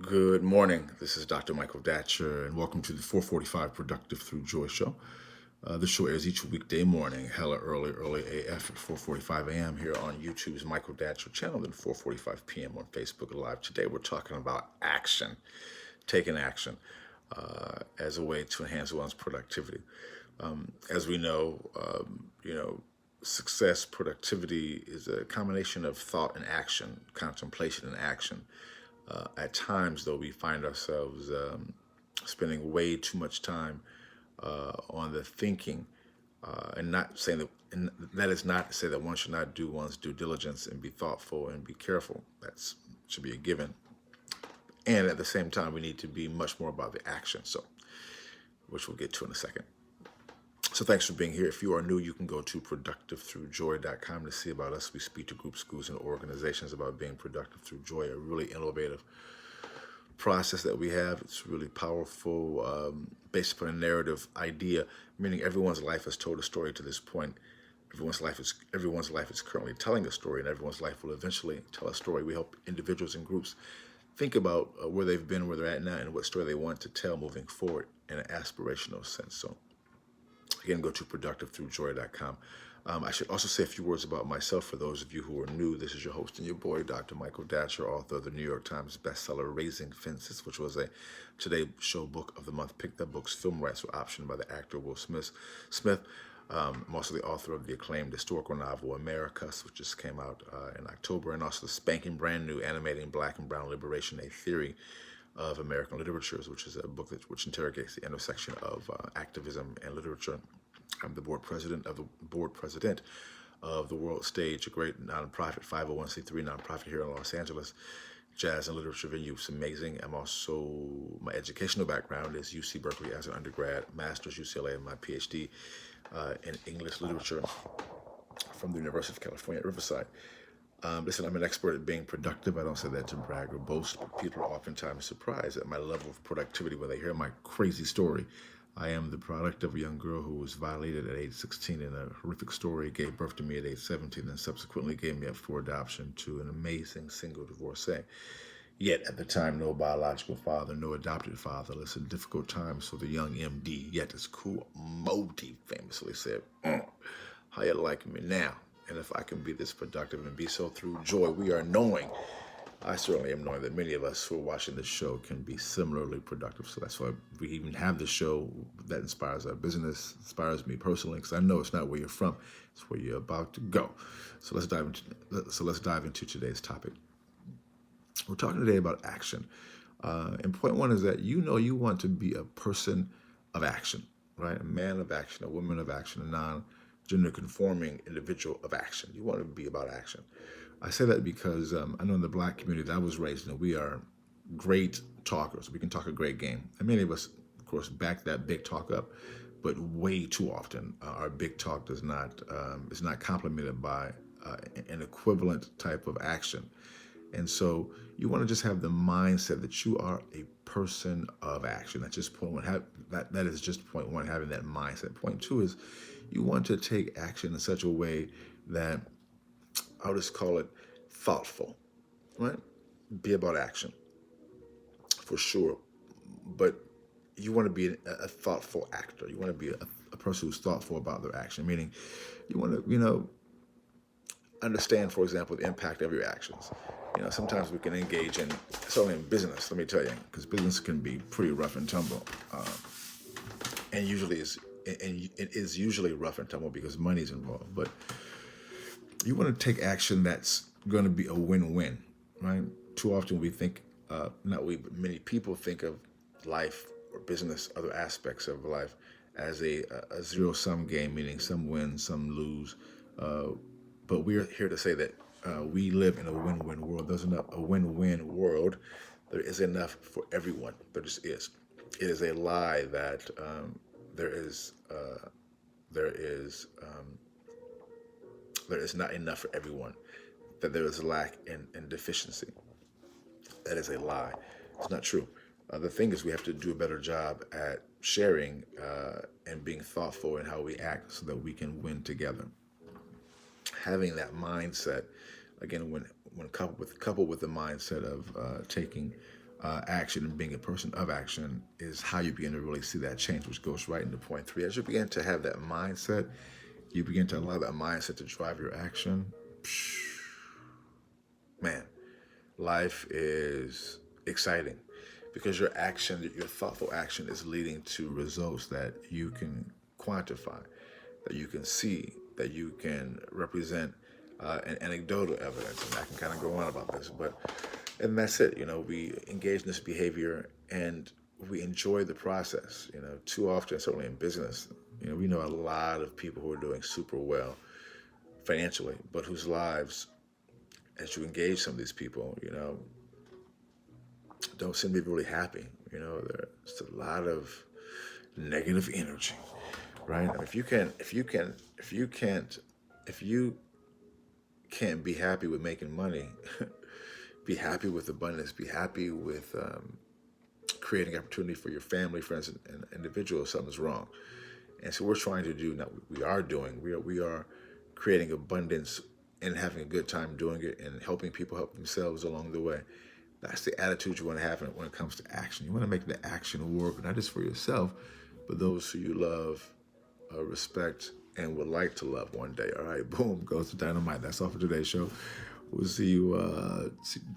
Good morning. This is Dr. Michael Datcher, and welcome to the 445 Productive Through Joy show. This show airs each weekday morning, hella early AF at 4:45 a.m. here on YouTube's Michael Datcher channel, then 4:45 p.m. on Facebook Live. Today we're talking about action, taking action as a way to enhance one's productivity. As we know, success, productivity is a combination of thought and action, contemplation and action. At times, though, we find ourselves spending way too much time on the thinking, and not saying that, and that is not to say that one should not do one's due diligence and be thoughtful and be careful. That should be a given. And at the same time, we need to be much more about the action, so which we'll get to in a second. So thanks for being here. If you are new, you can go to productivethroughjoy.com to see about us. We speak to groups, schools, and organizations about being productive through joy, a really innovative process that we have. It's really powerful, based upon a narrative idea, meaning everyone's life has told a story to this point. Everyone's life is currently telling a story, and everyone's life will eventually tell a story. We help individuals and groups think about where they've been, where they're at now, and what story they want to tell moving forward in an aspirational sense. So again, go to productivethroughjoy.com. I should also say a few words about myself for those of you who are new. This is your host and your boy, Dr. Michael Datcher, author of the New York Times bestseller Raising Fences, which was a Today Show Book of the Month pick. That book's film rights were optioned by the actor Will Smith. I'm also the author of the acclaimed historical novel Americus, which just came out in October, and also the spanking brand new Animating Black and Brown Liberation, A Theory of American Literatures, which is a book which interrogates the intersection of activism and literature. I'm the board president of the World Stage, a great nonprofit 501c3 nonprofit here in Los Angeles. Jazz and literature venue. It's amazing. My educational background is UC Berkeley as an undergrad, master's UCLA, and my PhD in English literature from the University of California at Riverside. Listen, I'm an expert at being productive. I don't say that to brag or boast, but people are oftentimes surprised at my level of productivity when they hear my crazy story. I am the product of a young girl who was violated at age 16 in a horrific story, gave birth to me at age 17, and subsequently gave me up for adoption to an amazing single divorcee. Yet at the time, no biological father, no adopted father. Listen, difficult times for the young MD. Yet as Cool Modi famously said, how you like me now? And if I can be this productive and be so through joy, I certainly am knowing that many of us who are watching this show can be similarly productive. So that's why we even have this show that inspires our business, inspires me personally, because I know it's not where you're from, it's where you're about to go. So let's dive into today's topic. We're talking today about action. And point one is that you want to be a person of action, right? A man of action, a woman of action, a non-gender conforming individual of action. You want to be about action. I say that because I know in the Black community that I was raised in, we are great talkers. We can talk a great game. And many of us, of course, back that big talk up, but way too often our big talk is not complemented by an equivalent type of action. And so you want to just have the mindset that you are a person of action. That's just point one. That is just point one, having that mindset. Point two is you want to take action in such a way that I'll just call it thoughtful, right? Be about action, for sure. But you want to be a thoughtful actor. You want to be a person who's thoughtful about their action, meaning you want to, understand, for example, the impact of your actions. Sometimes we can engage in, certainly in business, let me tell you, because business can be pretty rough and tumble. And it is usually rough and tumble because money's involved. But you want to take action that's going to be a win-win, right? Too often we think, but many people think of life or business, other aspects of life, as a zero-sum game, meaning some win, some lose. But we're here to say that we live in a win-win world. There's enough a win-win world. There is enough for everyone. There just is. It is a lie that there is not enough for everyone. That there is a lack and deficiency. That is a lie. It's not true. The thing is, we have to do a better job at sharing and being thoughtful in how we act so that we can win together. Having that mindset, again, when coupled with the mindset of taking action and being a person of action is how you begin to really see that change, which goes right into point three. As you begin to have that mindset, you begin to allow that mindset to drive your action. Man, life is exciting because your action, your thoughtful action is leading to results that you can quantify, that you can see, that you can represent an anecdotal evidence. And I can kind of go on about this, but, and that's it. We engage in this behavior and we enjoy the process. Too often, certainly in business, we know a lot of people who are doing super well financially, but whose lives, as you engage some of these people, don't seem to be really happy. There's a lot of negative energy, right? I mean, if you can't be happy with making money, be happy with abundance, be happy with creating opportunity for your family, friends, and individuals, something's wrong. And so we're trying to do, now we are creating abundance and having a good time doing it and helping people help themselves along the way. That's the attitude you want to have when it comes to action. You want to make the action work, not just for yourself, but those who you love, respect, and would like to love one day. All right, boom, goes to dynamite. That's all for today's show. We'll see you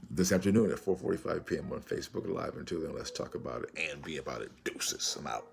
this afternoon at 4:45 p.m. on Facebook Live. Until then, let's talk about it and be about it. Deuces. I'm out.